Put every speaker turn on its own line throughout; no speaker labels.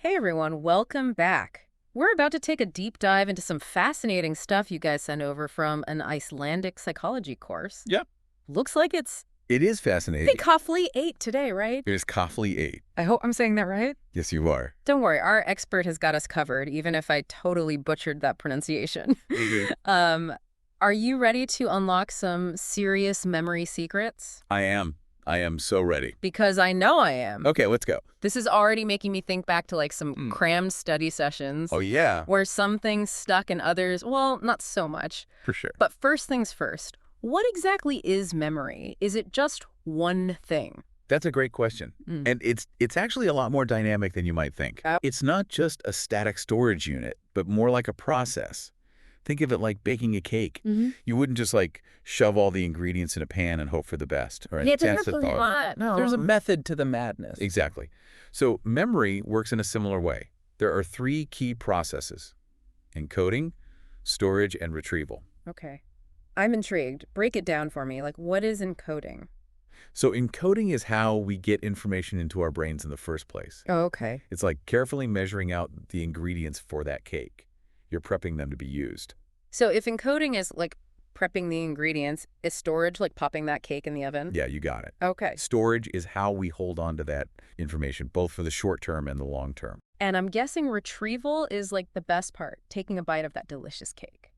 Hey everyone, welcome back. We're about to take a deep dive into some fascinating stuff you guys sent over from an Icelandic psychology course.
Yep.
Looks like it's
It is fascinating.
Kafli 8 today, right?
It is Kafli 8.
I hope I'm saying that right.
Yes, you are.
Don't worry, our expert has got us covered, even if I totally butchered that pronunciation. Are you ready to unlock some serious memory secrets?
I am. I am so ready.
Because I know I am.
Okay, let's go.
This is already making me think back to like some crammed study sessions.
Oh, yeah.
Where some things stuck and others, well, not so much.
For sure.
But first things first, what exactly is memory? Is it just one thing?
That's a great question. And it's actually a lot more dynamic than you might think. It's not just a static storage unit, but more like a process. Think of it like baking a cake. You wouldn't just like shove all the ingredients in a pan and hope for the best. Right?
It's not. No.
There's a method to the madness.
Exactly. So memory works in a similar way. There are three key processes: encoding, storage, and retrieval.
Okay. I'm intrigued. Break it down for me. Like, what is encoding?
So encoding is how we get information into our brains in the first place.
Oh, okay.
It's like carefully measuring out the ingredients for that cake. You're prepping them to be used.
So if encoding is like prepping the ingredients, is storage like popping that cake in the oven?
Yeah, you got it.
Okay.
Storage is how we hold on to that information, both for the short term and the long term.
And I'm guessing retrieval is like the best part, taking a bite of that delicious cake.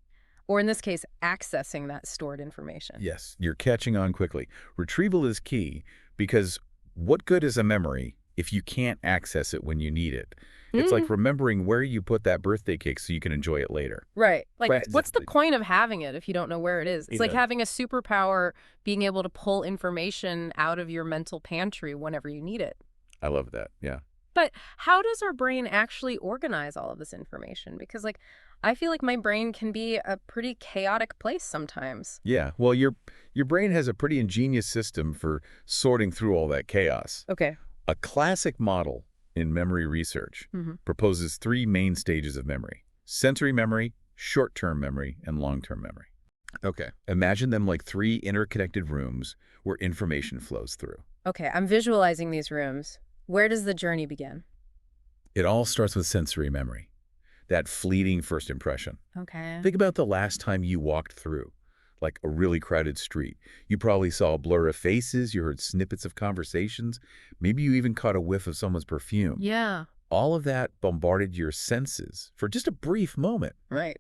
Or in this case, accessing that stored information.
Yes, you're catching on quickly. Retrieval is key because what good is a memory if you can't access it when you need it? It's like remembering where you put that birthday cake so you can enjoy it later.
Right. Like,
Right.
what's the point of having it if you don't know where it is? It's like having a superpower, being able to pull information out of your mental pantry whenever you need it.
I love that, yeah.
But how does our brain actually organize all of this information? Because, like, I feel like my brain can be a pretty chaotic place sometimes.
Yeah, well, your brain has a pretty ingenious system for sorting through all that chaos.
Okay.
A classic model in memory research proposes three main stages of memory: sensory memory, short-term memory, and long-term memory. Okay, imagine them like three interconnected rooms where information flows through.
Okay, I'm visualizing these rooms. Where does the journey begin?
It all starts with sensory memory, that fleeting first impression.
Okay.
Think about the last time you walked through, like a really crowded street. You probably saw a blur of faces, you heard snippets of conversations, maybe you even caught a whiff of someone's perfume.
Yeah.
All of that bombarded your senses for just a brief moment.
Right.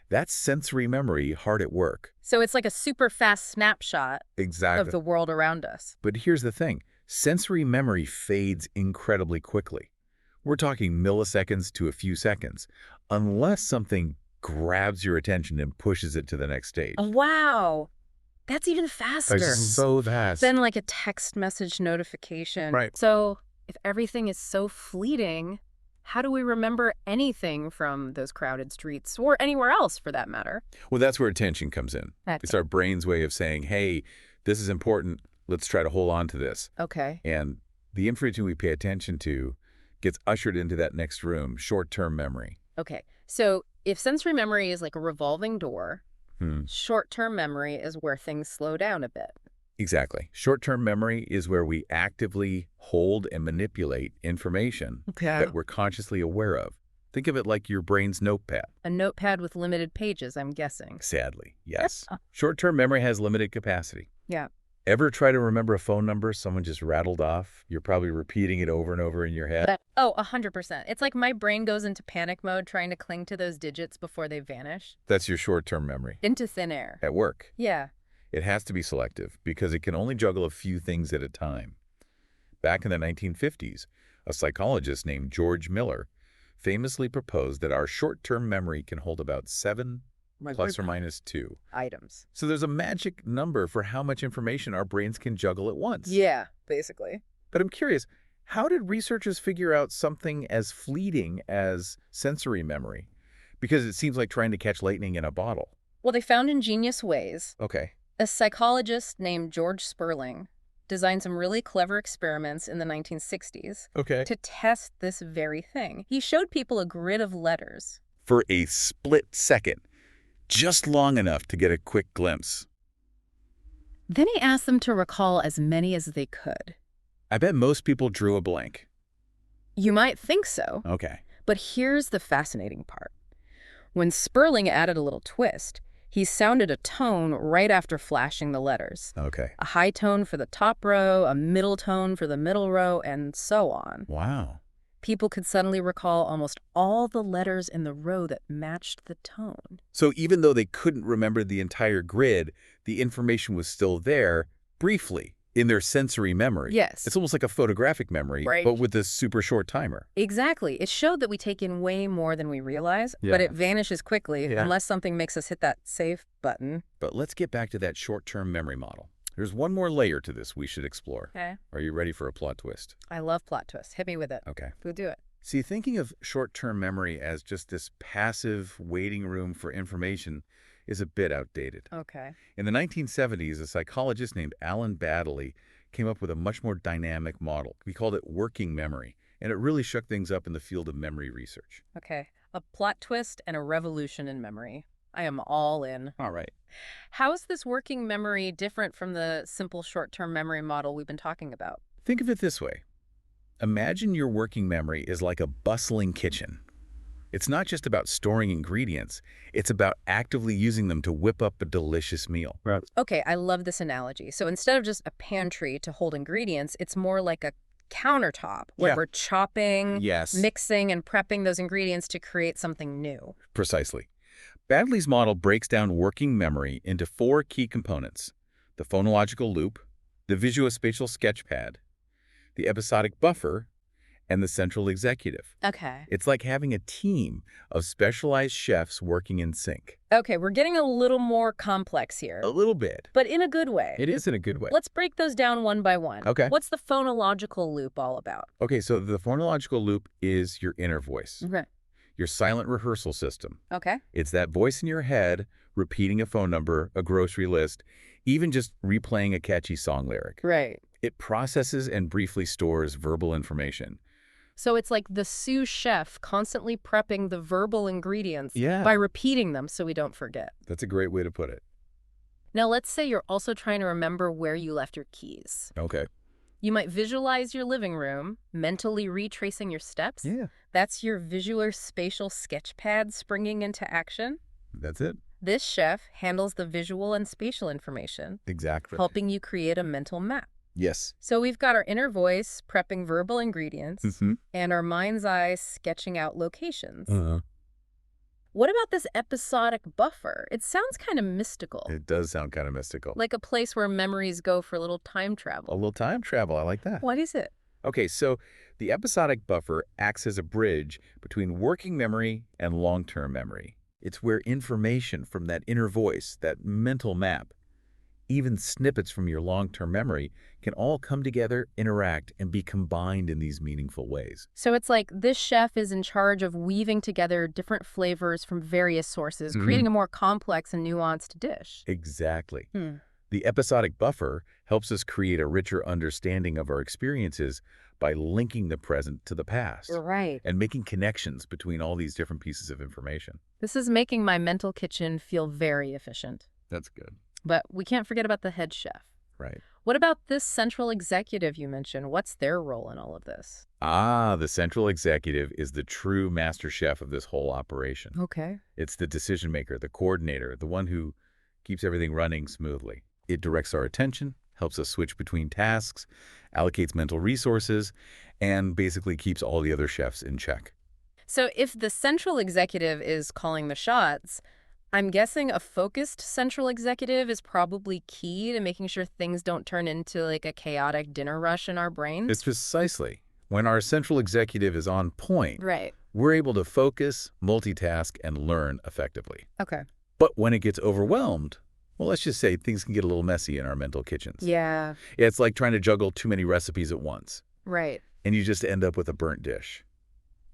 That's sensory memory hard at work.
So it's like a super fast snapshot
Exactly.
of the world around us.
But here's the thing. Sensory memory fades incredibly quickly. We're talking milliseconds to a few seconds, unless something grabs your attention and pushes it to the next stage.
Oh, wow. That's even faster.
It's so fast.
Then like a text message notification.
Right.
So if everything is so fleeting, how do we remember anything from those crowded streets or anywhere else for that matter?
Well, that's where attention comes in. It's our brain's way of saying, hey, this is important. Let's try to hold on to this.
Okay.
And the information we pay attention to gets ushered into that next room, short-term memory.
Okay. So if sensory memory is like a revolving door, short-term memory is where things slow down a bit.
Exactly. Short-term memory is where we actively hold and manipulate information that we're consciously aware of. Think of it like your brain's notepad.
A notepad with limited pages, I'm guessing.
Sadly, yes. Short-term memory has limited capacity.
Yeah.
Ever try to remember a phone number someone just rattled off? You're probably repeating it over and over in your head.
Oh, 100%. It's like my brain goes into panic mode trying to cling to those digits before they vanish.
That's your short-term memory.
Into thin air.
At work.
Yeah.
It has to be selective because it can only juggle a few things at a time. Back in the 1950s, a psychologist named George Miller famously proposed that our short-term memory can hold about 7 plus or minus 2
items.
So there's a magic number for how much information our brains can juggle at once.
Yeah, basically.
But I'm curious, how did researchers figure out something as fleeting as sensory memory? Because it seems like trying to catch lightning in a bottle.
Well, they found ingenious ways.
Okay.
A psychologist named George Sperling designed some really clever experiments in the 1960s to test this very thing. He showed people a grid of letters.
For a split second, just long enough to get a quick glimpse.
Then he asked them to recall as many as they could.
I bet most people drew a blank.
You might think so.
Okay.
But here's the fascinating part. When Sperling added a little twist, he sounded a tone right after flashing the letters.
Okay.
A high tone for the top row, a middle tone for the middle row, and so on.
Wow.
People could suddenly recall almost all the letters in the row that matched the tone.
So even though they couldn't remember the entire grid, the information was still there, briefly, in their sensory memory.
Yes.
It's almost like a photographic memory,
Right.
but with this super short timer.
Exactly. It showed that we take in way more than we realize,
Yeah.
but it vanishes quickly
Yeah.
unless something makes us hit that save button.
But let's get back to that short-term memory model. There's one more layer to this we should explore.
Okay.
Are you ready for a plot twist?
I love plot twists. Hit me with it.
Okay.
We'll do it.
See, thinking of short-term memory as just this passive waiting room for information is a bit outdated.
Okay.
In the 1970s, a psychologist named Alan Baddeley came up with a much more dynamic model. We called it working memory, and it really shook things up in the field of memory research.
Okay. A plot twist and a revolution in memory. I am all in.
All right.
How is this working memory different from the simple short-term memory model we've been talking about?
Think of it this way. Imagine your working memory is like a bustling kitchen. It's not just about storing ingredients, it's about actively using them to whip up a delicious meal. Right.
Okay, I love this analogy. So instead of just a pantry to hold ingredients, it's more like a countertop where
Yeah.
we're chopping,
Yes.
mixing, and prepping those ingredients to create something new.
Precisely. Baddeley's model breaks down working memory into 4 key components: the phonological loop, the visuospatial sketchpad, the episodic buffer, and the central executive.
Okay.
It's like having a team of specialized chefs working in sync.
Okay, we're getting a little more complex here,
A little bit.
but in a good way.
It is in a good way.
Let's break those down one by one.
Okay.
What's the phonological loop all about?
Okay, so the phonological loop is your inner voice,
Okay.
your silent rehearsal system.
Okay.
It's that voice in your head repeating a phone number, a grocery list, even just replaying a catchy song lyric.
Right.
It processes and briefly stores verbal information.
So it's like the sous chef constantly prepping the verbal ingredients
Yeah.
by repeating them so we don't forget.
That's a great way to put it.
Now, let's say you're also trying to remember where you left your keys.
Okay.
You might visualize your living room, mentally retracing your steps.
Yeah.
That's your visual spatial sketchpad springing into action.
That's it.
This chef handles the visual and spatial information,
Exactly.
helping you create a mental map.
Yes.
So we've got our inner voice prepping verbal ingredients
Mm-hmm.
and our mind's eye sketching out locations.
Uh-huh.
What about this episodic buffer? It sounds kind of mystical,
It does sound kind of mystical.
like a place where memories go for a little time
A
travel.
little time travel. I like that.
What is it?
Okay, so the episodic buffer acts as a bridge between working memory and long-term memory. It's where information from that inner voice, that mental map, even snippets from your long-term memory, can all come together, interact, and be combined in these meaningful ways.
So it's like this chef is in charge of weaving together different flavors from various sources, creating a more complex and nuanced dish.
Exactly.
Hmm.
The episodic buffer helps us create a richer understanding of our experiences by linking the present to the past
Right.
and making connections between all these different pieces of information.
This is making my mental kitchen feel very efficient.
That's good.
But we can't forget about the head chef.
Right.
What about this central executive you mentioned? What's their role in all of this?
The central executive is the true master chef of this whole operation.
Okay.
It's the decision maker, the coordinator, the one who keeps everything running smoothly. It directs our attention, helps us switch between tasks, allocates mental resources, and basically keeps all the other chefs in check.
So if the central executive is calling the shots, I'm guessing a focused central executive is probably key to making sure things don't turn into like a chaotic dinner rush in our brains.
It's precisely when our central executive is on point,
Right.
we're able to focus, multitask, and learn effectively.
Okay.
But when it gets overwhelmed, well, let's just say things can get a little messy in our mental kitchens.
Yeah.
It's like trying to juggle too many recipes at once,
Right.
and you just end up with a burnt dish.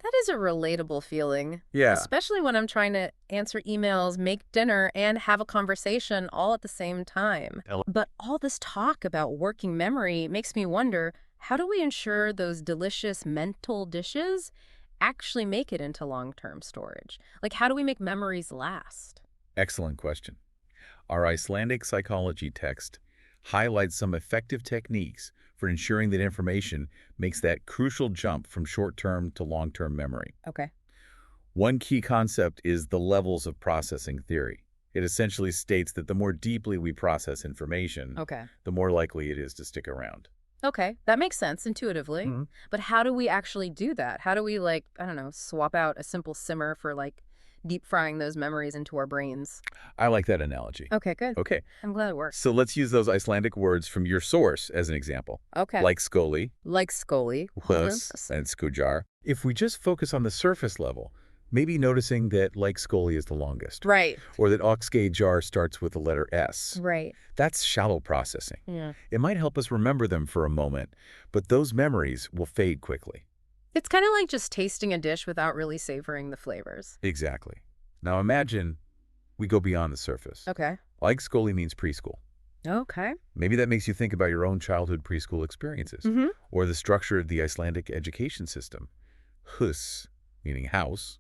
That is a relatable feeling.
Yeah.
Especially when I'm trying to answer emails, make dinner, and have a conversation all at the same time. But all this talk about working memory makes me wonder, how do we ensure those delicious mental dishes actually make it into long-term storage? Like, how do we make memories last?
Excellent question. Our Icelandic psychology text highlights some effective techniques for ensuring that information makes that crucial jump from short-term to long-term memory.
Okay.
One key concept is the levels of processing theory. It essentially states that the more deeply we process information,
Okay.
the more likely it is to stick around.
Okay, that makes sense intuitively.
Mhm.
But how do we actually do that? How do we, like, I don't know, swap out a simple simmer for, like, deep frying those memories into our brains?
I like that analogy.
Okay, good.
Okay,
I'm glad it works.
so let's use those Icelandic words from your source as an example.
Okay.
Like skoli,
Like Scully.
hus, and skujar. If we just focus on the surface level, maybe noticing that like skoli is the longest,
Right.
or that oxgay jar starts with the letter S.
Right.
That's shallow processing.
Yeah.
It might help us remember them for a moment, but those memories will fade quickly.
It's kind of like just tasting a dish without really savoring the flavors.
Exactly. Now imagine we go beyond the surface.
Okay.
Like skoli means preschool.
Okay.
Maybe that makes you think about your own childhood preschool experiences,
Mm-hmm.
or the structure of the Icelandic education system. Hus, meaning house,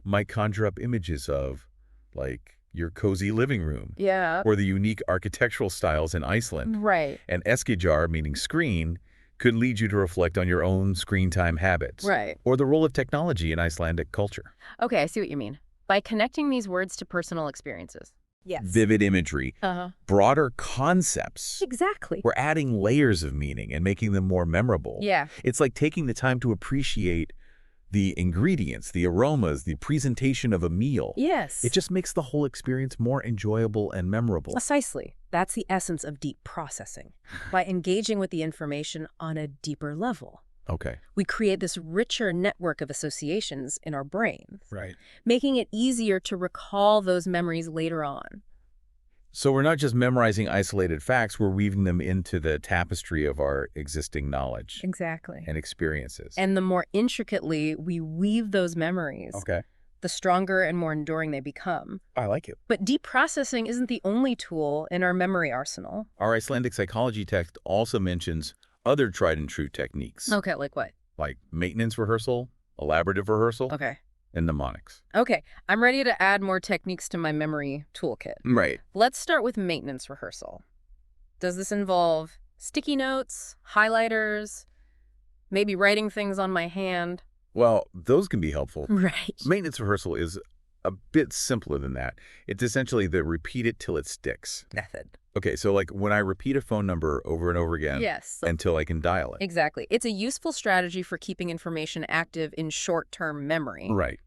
might conjure up images of, like, your cozy living room,
Yeah.
or the unique architectural styles in Iceland.
Right.
And eskijar, meaning screen, could lead you to reflect on your own screen time habits,
Right.
or the role of technology in Icelandic culture.
Okay, I see what you mean. By connecting these words to personal experiences. Yes.
Vivid imagery,
Uh-huh.
broader concepts.
Exactly.
We're adding layers of meaning and making them more memorable.
Yeah.
It's like taking the time to appreciate the ingredients, the aromas, the presentation of a meal.
Yes.
It just makes the whole experience more enjoyable and memorable.
Precisely. That's the essence of deep processing. By engaging with the information on a deeper level,
Okay.
we create this richer network of associations in our brains,
Right.
making it easier to recall those memories later on.
So we're not just memorizing isolated facts, we're weaving them into the tapestry of our existing knowledge
Exactly.
and experiences.
And the more intricately we weave those memories,
Okay.
the stronger and more enduring they become.
I like it.
But deep processing isn't the only tool in our memory arsenal.
Our Icelandic psychology text also mentions other tried and true techniques,
Okay, like what?
like maintenance rehearsal, elaborative rehearsal,
Okay.
and mnemonics.
Okay, I'm ready to add more techniques to my memory toolkit.
Right.
Let's start with maintenance rehearsal. Does this involve sticky notes, highlighters, maybe writing things on my hand?
Well, those can be helpful.
Right.
Maintenance rehearsal is a bit simpler than that. It's essentially the repeat it till it sticks.
Method.
Okay, so like when I repeat a phone number over and over again
Yes.
until I can dial it.
Exactly. It's a useful strategy for keeping information active in short-term memory.
Right.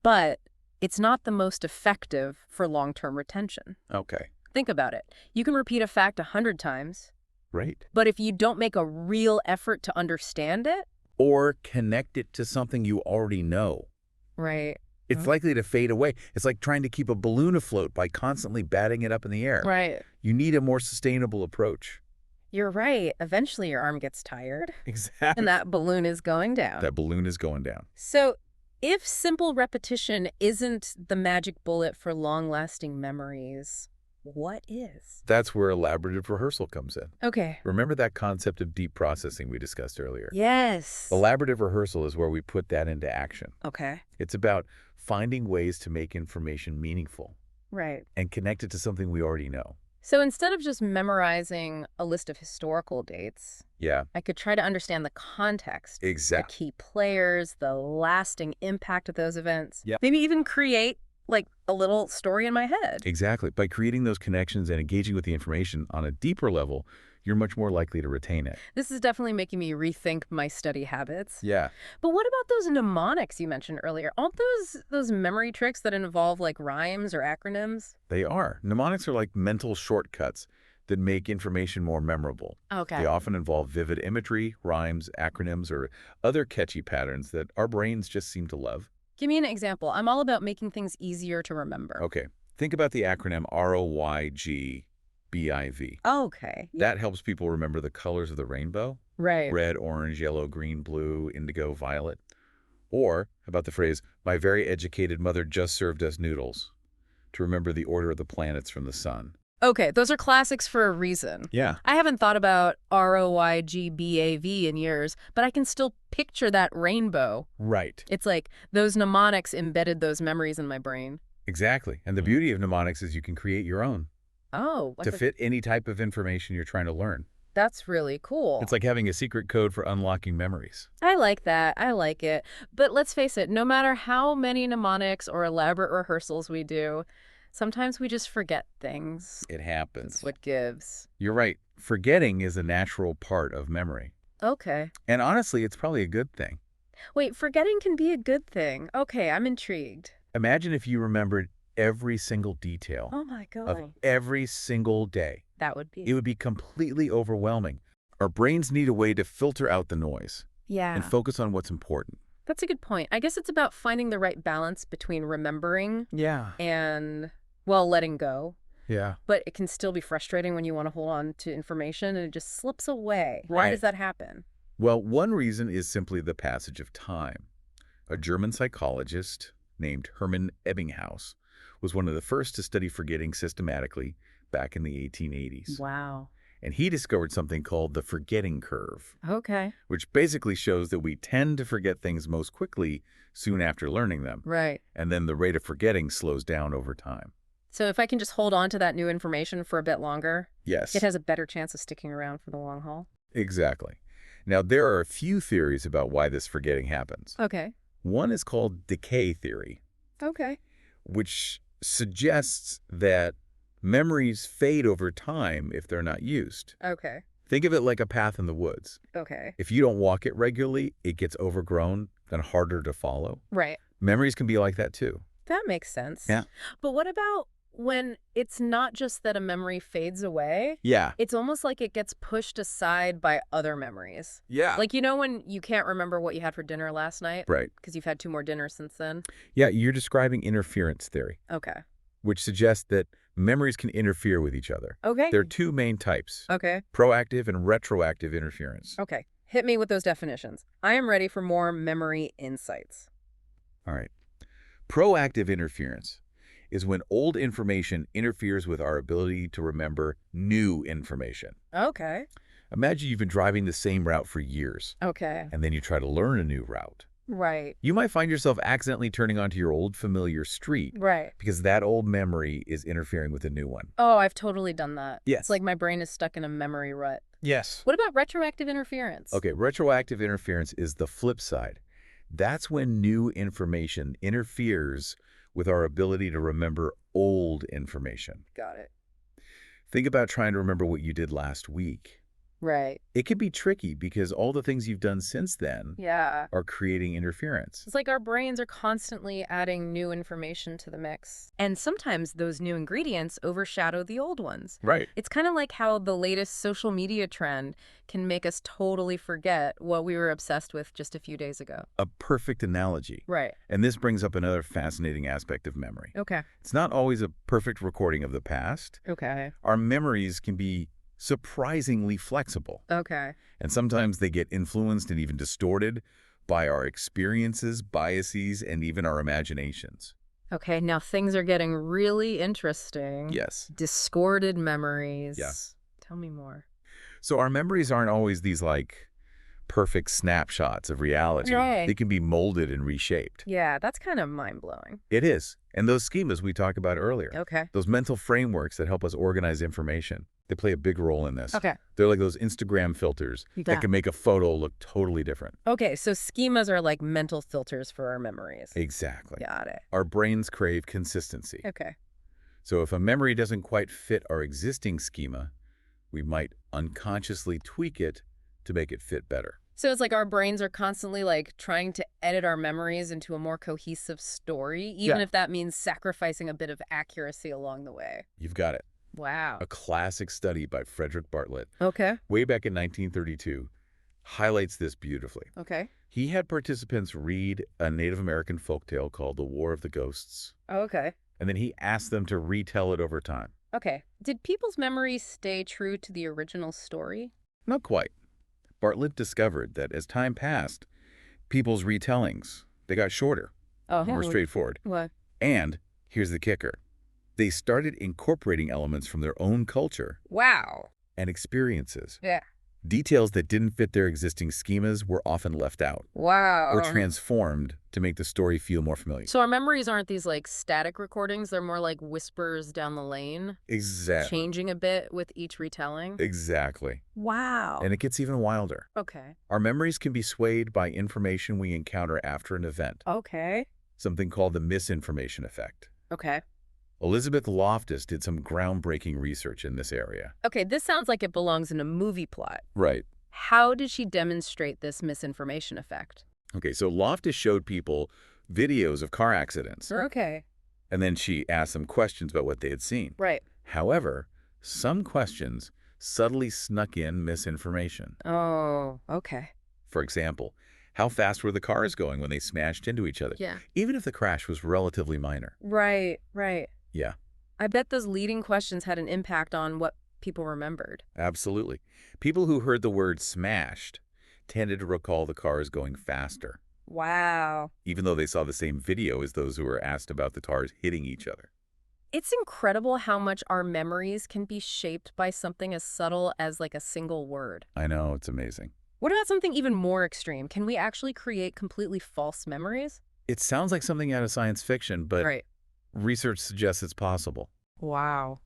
But it's not the most effective for long-term retention.
Okay.
Think about it. You can repeat a fact 100 times,
Right.
but if you don't make a real effort to understand it,
Or connect it to something you already know.
right,
It's likely to fade away. It's like trying to keep a balloon afloat by constantly batting it up in the air.
right.
You need a more sustainable approach.
You're right. Eventually your arm gets tired
Exactly.
and that balloon is going down.
That balloon is going down.
So if simple repetition isn't the magic bullet for long-lasting memories, what is?
That's where elaborative rehearsal comes in.
Okay.
Remember that concept of deep processing we discussed earlier?
Yes.
Elaborative rehearsal is where we put that into action.
Okay.
It's about finding ways to make information meaningful
Right.
and connect it to something we already know.
So instead of just memorizing a list of historical dates,
Yeah,
I could try to understand the context,
exactly.
the key players, the lasting impact of those events.
Yeah.
Maybe even create like a little story in my head.
Exactly. By creating those connections and engaging with the information on a deeper level, you're much more likely to retain it.
This is definitely making me rethink my study habits.
Yeah.
But what about those mnemonics you mentioned earlier? Aren't those memory tricks that involve like rhymes or acronyms?
They are. Mnemonics are like mental shortcuts that make information more memorable.
Okay.
They often involve vivid imagery, rhymes, acronyms, or other catchy patterns that our brains just seem to love.
Give me an example. I'm all about making things easier to remember.
Okay. Think about the acronym ROYGBIV.
Okay.
That helps people remember the colors of the rainbow:
Right.
red, orange, yellow, green, blue, indigo, violet. Or how about the phrase, "My very educated mother just served us noodles," to remember the order of the planets from the sun.
Okay, those are classics for a reason.
Yeah.
I haven't thought about ROYGBAV in years, but I can still picture that rainbow.
Right.
It's like those mnemonics embedded those memories in my brain.
Exactly. And the beauty of mnemonics is you can create your own.
Oh,
to fit any type of information you're trying to learn.
that's really cool.
It's like having a secret code for unlocking memories.
I like that. I like it. But let's face it, no matter how many mnemonics or elaborate rehearsals we do, sometimes we just forget things.
It
That's
happens.
what gives.
You're right. Forgetting is a natural part of memory.
Okay.
And honestly, it's probably a good thing.
Wait, forgetting can be a good thing. Okay, I'm intrigued.
Imagine if you remembered every single detail
Oh my
of
God.
every single day.
That would
It
be.
would be completely overwhelming. Our brains need a way to filter out the noise and
Yeah.
focus on what's important.
That's a good point. I guess it's about finding the right balance between remembering
Yeah.
and, well, letting go.
Yeah.
But it can still be frustrating when you want to hold on to information and it just slips away. Why
Right.
does that happen?
Well, one reason is simply the passage of time. A German psychologist named Hermann Ebbinghaus was one of the first to study forgetting systematically back in the 1880s.
Wow.
And he discovered something called the forgetting curve,
Okay.
which basically shows that we tend to forget things most quickly soon after learning them.
Right.
And then the rate of forgetting slows down over time.
So if I can just hold on to that new information for a bit longer,
Yes,
it has a better chance of sticking around for the long haul.
exactly. Now, there are a few theories about why this forgetting happens.
Okay.
One is called decay theory,
Okay.
which suggests that memories fade over time if they're not used.
Okay.
Think of it like a path in the woods.
Okay.
If you don't walk it regularly, it gets overgrown and harder to follow.
Right.
Memories can be like that too.
That makes sense.
Yeah.
But what about when it's not just that a memory fades away?
Yeah.
It's almost like it gets pushed aside by other memories.
Yeah.
Like, you know when you can't remember what you had for dinner last night?
Right.
Because you've had 2 more dinners since then?
Yeah, you're describing interference theory,
Okay.
which suggests that memories can interfere with each other.
Okay.
There are two main types,
Okay.
proactive and retroactive interference.
Okay. Hit me with those definitions. I am ready for more memory insights.
All right. Proactive interference is when old information interferes with our ability to remember new information.
Okay.
Imagine you've been driving the same route for years,
Okay.
and then you try to learn a new route.
Right.
You might find yourself accidentally turning onto your old familiar street
Right.
because that old memory is interfering with a new one.
Oh, I've totally done that.
Yes.
It's like my brain is stuck in a memory rut.
Yes.
What about retroactive interference?
Okay, retroactive interference is the flip side. That's when new information interferes with our ability to remember old information.
Got it.
Think about trying to remember what you did last week.
Right.
It can be tricky because all the things you've done since then
Yeah.
are creating interference.
It's like our brains are constantly adding new information to the mix. And sometimes those new ingredients overshadow the old ones.
Right.
It's kind of like how the latest social media trend can make us totally forget what we were obsessed with just a few days ago.
A perfect analogy.
Right.
And this brings up another fascinating aspect of memory.
Okay.
It's not always a perfect recording of the past.
Okay.
Our memories can be surprisingly flexible,
Okay.
and sometimes they get influenced and even distorted by our experiences, biases, and even our imaginations.
Okay, now things are getting really interesting.
Yes.
Discorded memories.
Yeah.
Tell me more.
So our memories aren't always these, like, perfect snapshots of reality.
Right.
They can be molded and reshaped.
Yeah, that's kind of mind-blowing.
It is. And those schemas we talked about earlier,
Okay.
those mental frameworks that help us organize information, they play a big role in this.
Okay.
They're like those Instagram filters
Yeah.
that can make a photo look totally different.
Okay, so schemas are like mental filters for our memories.
Exactly.
Got it.
Our brains crave consistency.
Okay.
So if a memory doesn't quite fit our existing schema, we might unconsciously tweak it to make it fit better.
So it's like our brains are constantly like trying to edit our memories into a more cohesive story, even
Yeah.
if that means sacrificing a bit of accuracy along the way.
You've got it.
Wow.
A classic study by Frederick Bartlett,
Okay.
way back in 1932, highlights this beautifully.
Okay.
He had participants read a Native American folktale called The War of the Ghosts,
Okay.
and then he asked them to retell it over time.
Okay. Did people's memories stay true to the original story?
Not quite. Bartlett discovered that as time passed, people's retellings, they got shorter,
Oh,
more straightforward.
What?
And here's the kicker. They started incorporating elements from their own culture
Wow.
and experiences.
Yeah.
Details that didn't fit their existing schemas were often left out
Wow.
or transformed to make the story feel more familiar.
So our memories aren't these like static recordings, they're more like whispers down the lane,
Exactly.
changing a bit with each retelling.
Exactly.
Wow.
And it gets even wilder.
Okay.
Our memories can be swayed by information we encounter after an event,
Okay.
something called the misinformation effect.
Okay.
Elizabeth Loftus did some groundbreaking research in this area.
Okay, this sounds like it belongs in a movie plot.
Right.
How did she demonstrate this misinformation effect?
Okay, so Loftus showed people videos of car accidents,
Okay.
and then she asked them questions about what they had seen.
Right.
However, some questions subtly snuck in misinformation.
Oh, okay.
For example, how fast were the cars going when they smashed into each other?
Yeah.
Even if the crash was relatively minor.
Right, right.
Yeah,
I bet those leading questions had an impact on what people remembered.
absolutely. People who heard the word smashed tended to recall the cars going faster,
Wow.
even though they saw the same video as those who were asked about the cars hitting each other.
It's incredible how much our memories can be shaped by something as subtle as like a single word.
I know, it's amazing.
What about something even more extreme? Can we actually create completely false memories?
It sounds like something out of science fiction, but
Right.
research suggests it's possible.
Wow.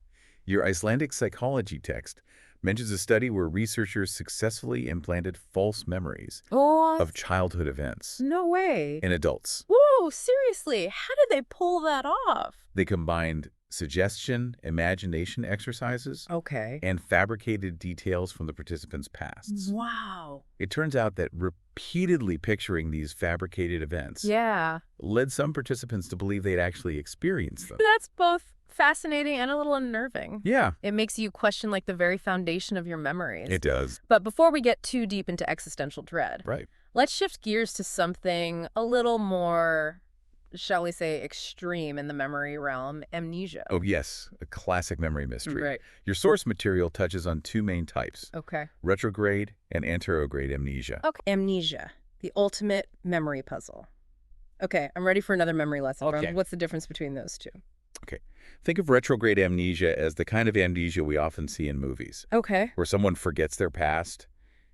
Your Icelandic psychology text mentions a study where researchers successfully implanted false memories
Oh,
of childhood events
no way.
in adults.
Whoa, seriously, how did they pull that off?
They combined suggestion, imagination exercises,
Okay.
and fabricated details from the participants' pasts.
Wow.
It turns out that repeatedly picturing these fabricated events
Yeah.
led some participants to believe they'd actually experienced them.
That's both fascinating and a little unnerving.
Yeah,
It makes you question like the very foundation of your memories.
it does.
But before we get too deep into existential dread,
Right.
let's shift gears to something a little more, shall we say, extreme in the memory realm, amnesia.
Oh, yes, a classic memory mystery.
Right.
Your source material touches on two main types,
Okay.
retrograde and anterograde amnesia.
Okay. Amnesia, the ultimate memory puzzle. Okay, I'm ready for another memory lesson.
Okay.
What's the difference between those two?
Okay. Think of retrograde amnesia as the kind of amnesia we often see in movies,
Okay.
where someone forgets their past,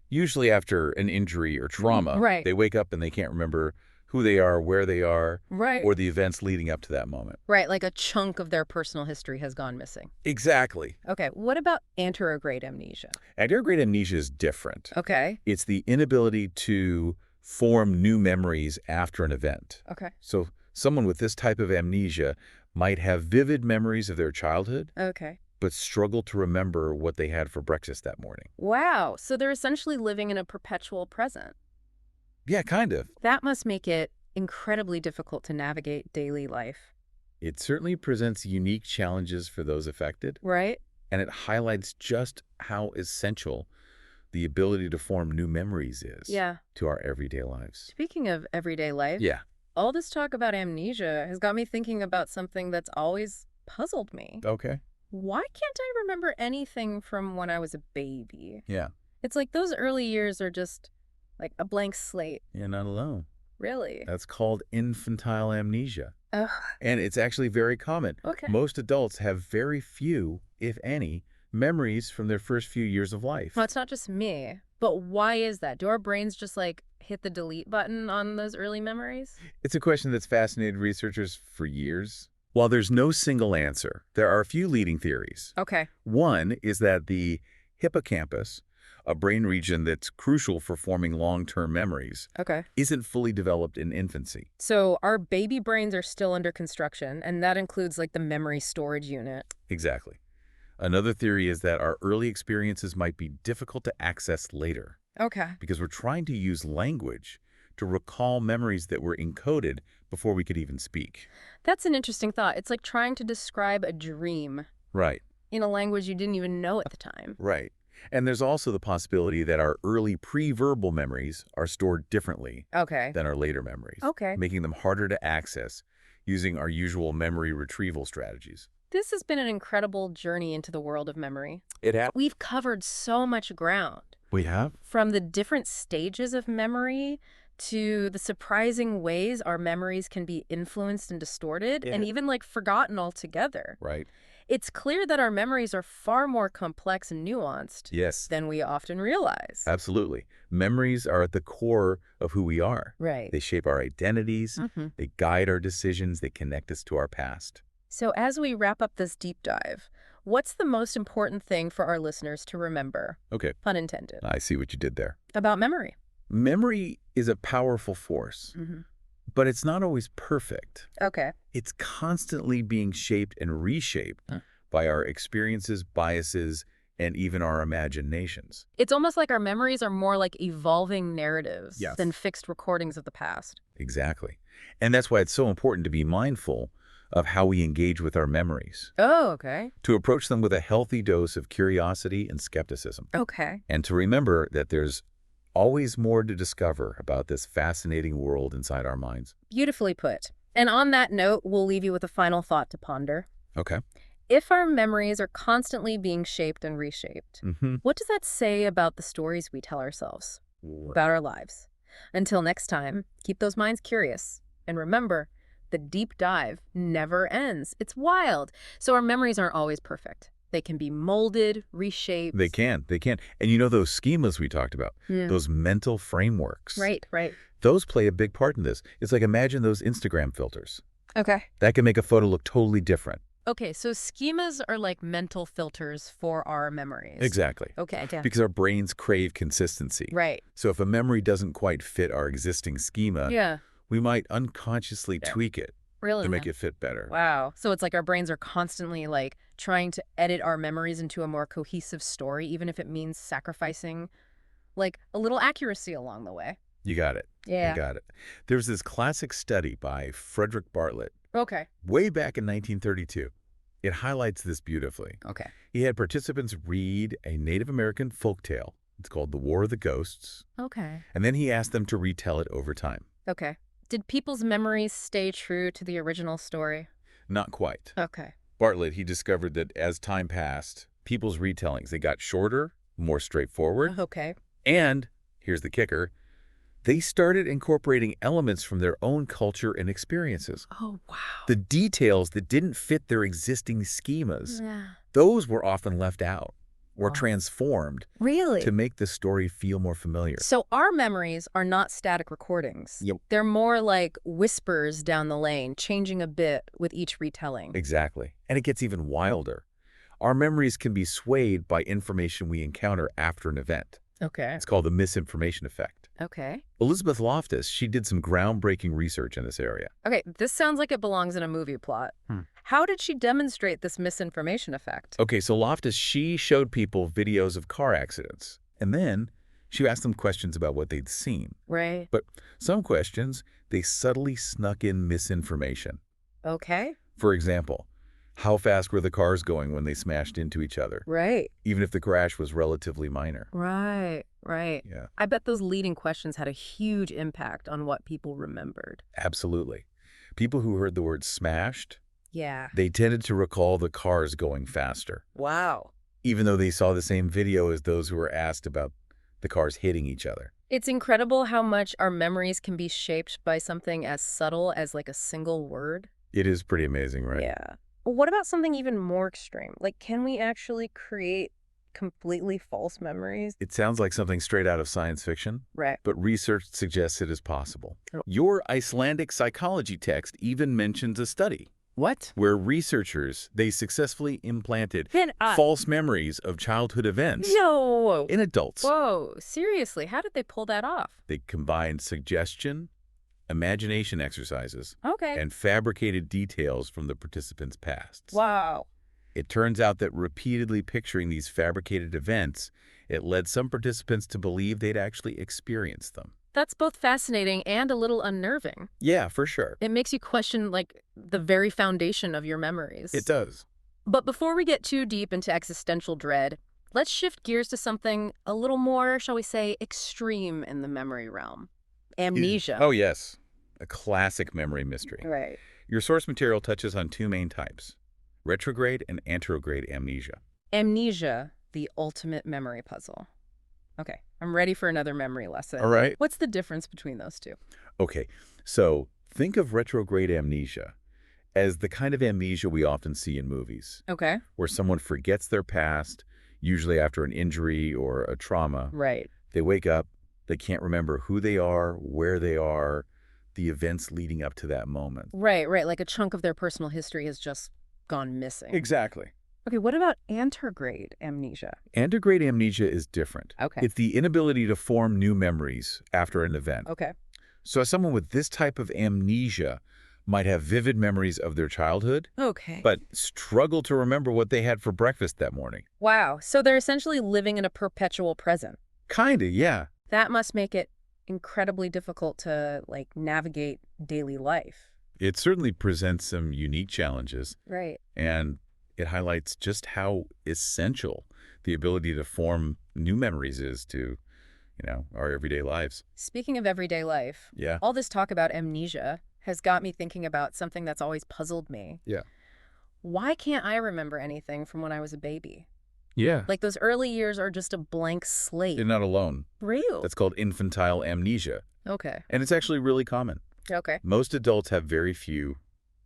usually after an injury or trauma.
Right.
They wake up and they can't remember who they are, where they are,
Right.
or the events leading up to that moment.
Right, like a chunk of their personal history has gone missing.
Exactly.
Okay, what about anterograde amnesia?
Anterograde amnesia is different.
Okay.
It's the inability to form new memories after an event.
Okay.
So someone with this type of amnesia might have vivid memories of their childhood,
Okay.
but struggle to remember what they had for breakfast that morning.
Wow, so they're essentially living in a perpetual present.
Yeah, kind of.
That must make it incredibly difficult to navigate daily life,
It certainly presents unique challenges for those affected,
right?
and it highlights just how essential the ability to form new memories is
Yeah.
to our everyday lives.
Speaking of everyday life,
Yeah.
all this talk about amnesia has got me thinking about something that's always puzzled me.
Okay.
Why can't I remember anything from when I was a baby?
Yeah.
It's like those early years are just like a blank slate.
You're not alone.
Really?
That's called infantile amnesia.
Ugh.
And it's actually very common.
Okay.
Most adults have very few, if any, memories from their first few years of life.
Well, it's not just me, but why is that? Do our brains just like hit the delete button on those early memories?
It's a question that's fascinated researchers for years. While there's no single answer, there are a few leading theories.
Okay.
One is that the hippocampus, a brain region that's crucial for forming long-term memories,
Okay.
isn't fully developed in infancy.
So our baby brains are still under construction, and that includes like the memory storage unit.
Exactly. Another theory is that our early experiences might be difficult to access later
Okay.
because we're trying to use language to recall memories that were encoded before we could even speak.
That's an interesting thought. It's like trying to describe a dream
Right,
in a language you didn't even know at the time.
right. And there's also the possibility that our early pre-verbal memories are stored differently
Okay.
than our later memories,
Okay.
making them harder to access using our usual memory retrieval strategies.
This has been an incredible journey into the world of memory.
It happened.
We've covered so much ground,
We have?
from the different stages of memory to the surprising ways our memories can be influenced and distorted
Yeah.
and even like forgotten altogether.
Right.
It's clear that our memories are far more complex and nuanced
Yes,
than we often realize.
absolutely. Memories are at the core of who we are.
Right.
They shape our identities, they guide our decisions, they connect us to our past.
So as we wrap up this deep dive, what's the most important thing for our listeners to remember,
Okay,
pun intended,
I see what you did there.
about memory?
Memory is a powerful force, but it's not always perfect.
Okay.
It's constantly being shaped and reshaped by our experiences, biases, and even our imaginations.
It's almost like our memories are more like evolving narratives
Yes.
than fixed recordings of the past.
Exactly. And that's why it's so important to be mindful of how we engage with our memories,
Oh, okay.
to approach them with a healthy dose of curiosity and skepticism,
Okay.
and to remember that there's always more to discover about this fascinating world inside our minds.
Beautifully put. And on that note, we'll leave you with a final thought to ponder.
Okay.
If our memories are constantly being shaped and reshaped, what does that say about the stories we tell ourselves, about our lives? Until next time, keep those minds curious. And remember, the deep dive never ends. It's wild. So our memories aren't always perfect. They can be molded, reshaped.
They can. And you know those schemas we talked about,
Yeah.
those mental frameworks,
Right.
those play a big part in this. It's like imagine those Instagram filters.
Okay.
That can make a photo look totally different.
Okay, so schemas are like mental filters for our memories.
Exactly.
Okay, yeah.
Because our brains crave consistency.
Right.
So if a memory doesn't quite fit our existing schema,
Yeah.
we might unconsciously tweak it
Really?
to make it fit better.
Wow. So it's like our brains are constantly like trying to edit our memories into a more cohesive story, even if it means sacrificing like a little accuracy along the way.
You got it.
Yeah.
You got it. There's this classic study by Frederick Bartlett
Okay.
way back in 1932. It highlights this beautifully.
Okay.
He had participants read a Native American folktale. It's called The War of the Ghosts.
Okay.
And then he asked them to retell it over time.
Okay. Did people's memories stay true to the original story?
Not quite.
Okay.
Bartlett, he discovered that as time passed, people's retellings, they got shorter, more straightforward,
Okay.
and, here's the kicker, they started incorporating elements from their own culture and experiences.
Oh, wow.
The details that didn't fit their existing schemas,
Yeah.
those were often left out or
Wow.
transformed
Really?
to make the story feel more familiar.
So our memories are not static recordings.
Yep.
They're more like whispers down the lane, changing a bit with each retelling.
Exactly. And it gets even wilder. Our memories can be swayed by information we encounter after an event.
Okay.
It's called the misinformation effect.
Okay.
Elizabeth Loftus, she did some groundbreaking research in this area.
Okay, this sounds like it belongs in a movie plot. How did she demonstrate this misinformation effect?
Okay, so Loftus, she showed people videos of car accidents, and then she asked them questions about what they'd seen.
Right.
But some questions, they subtly snuck in misinformation.
Okay.
For example, how fast were the cars going when they smashed into each other,
Right.
even if the crash was relatively minor?
Right.
Yeah,
I bet those leading questions had a huge impact on what people remembered.
absolutely. People who heard the word smashed,
Yeah.
they tended to recall the cars going faster,
Wow.
even though they saw the same video as those who were asked about the cars hitting each other.
It's incredible how much our memories can be shaped by something as subtle as like a single word.
It is pretty amazing, right?
Yeah. What about something even more extreme? Like, can we actually create completely false memories?
It sounds like something straight out of science fiction,
Right.
but research suggests it is possible.
Oh.
Your Icelandic psychology text even mentions a study
What?
where researchers, they successfully implanted
Then
false memories of childhood events
No.
in adults.
Whoa. Seriously, how did they pull that off?
They combined suggestion, imagination exercises,
Okay.
and fabricated details from the participants' pasts.
Wow.
It turns out that repeatedly picturing these fabricated events, it led some participants to believe they'd actually experienced them.
That's both fascinating and a little unnerving.
Yeah, for sure.
It makes you question, like, the very foundation of your memories.
It does.
But before we get too deep into existential dread, let's shift gears to something a little more, shall we say, extreme in the memory realm. Amnesia.
Oh, yes. A classic memory mystery.
Right.
Your source material touches on two main types, retrograde and anterograde amnesia.
Amnesia, the ultimate memory puzzle. Okay, I'm ready for another memory lesson.
All right.
What's the difference between those two?
Okay, so think of retrograde amnesia as the kind of amnesia we often see in movies,
Okay.
where someone forgets their past, usually after an injury or a trauma.
Right.
They wake up, they can't remember who they are, where they are, the events leading up to that moment.
Right, right. Like a chunk of their personal history has just gone missing.
Exactly.
Okay, what about anterograde amnesia?
Antegrade amnesia is different.
Okay.
It's the inability to form new memories after an event.
Okay.
So someone with this type of amnesia might have vivid memories of their childhood,
Okay.
but struggle to remember what they had for breakfast that morning.
Wow. So they're essentially living in a perpetual present.
Kinda, yeah.
That must make it incredibly difficult to, navigate daily life.
It certainly presents some unique challenges,
Right.
and it highlights just how essential the ability to form new memories is to, our everyday lives.
Speaking of everyday life,
Yeah.
all this talk about amnesia has got me thinking about something that's always puzzled me.
Yeah.
Why can't I remember anything from when I was a baby?
Yeah.
Like those early years are just a blank slate.
You're not alone.
Real.
That's called infantile amnesia,
Okay.
and it's actually really common.
Okay.
Most adults have very few,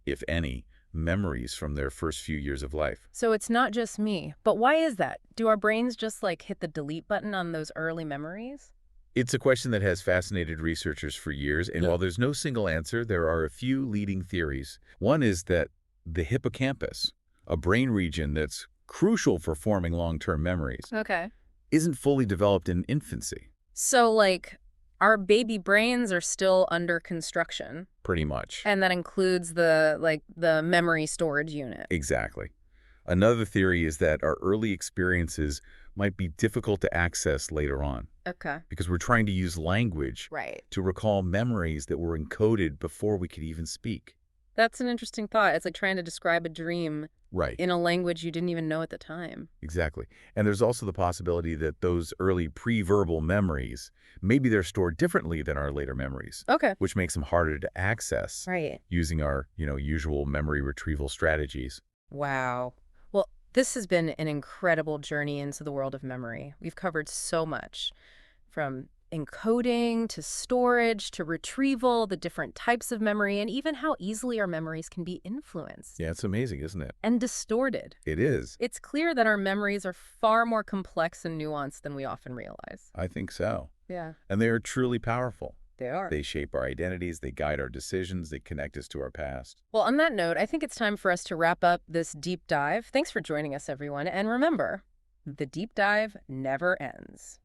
if any, memories from their first few years of life.
So it's not just me. But why is that? Do our brains just hit the delete button on those early memories?
It's a question that has fascinated researchers for years, and while there's no single answer, there are a few leading theories. One is that the hippocampus, a brain region that's crucial for forming long-term memories,
Okay.
isn't fully developed in infancy,
So our baby brains are still under construction,
pretty much.
and that includes the memory storage unit.
Exactly. Another theory is that our early experiences might be difficult to access later on,
Okay.
because we're trying to use language
Right.
to recall memories that were encoded before we could even speak.
That's an interesting thought. It's like trying to describe a dream
Right.
in a language you didn't even know at the time.
Exactly. And there's also the possibility that those early pre-verbal memories, maybe they're stored differently than our later memories,
Okay.
which makes them harder to access
Right.
using our, usual memory retrieval strategies.
Wow. Well, this has been an incredible journey into the world of memory. We've covered so much, from encoding to storage to retrieval, the different types of memory, and even how easily our memories can be influenced
Yeah, it's amazing, isn't it?
and distorted.
It is.
It's clear that our memories are far more complex and nuanced than we often realize.
I think so.
Yeah,
And they are truly powerful.
they are.
They shape our identities, they guide our decisions, they connect us to our past.
Well, on that note, I think it's time for us to wrap up this deep dive. Thanks for joining us, everyone. And remember, the deep dive never ends.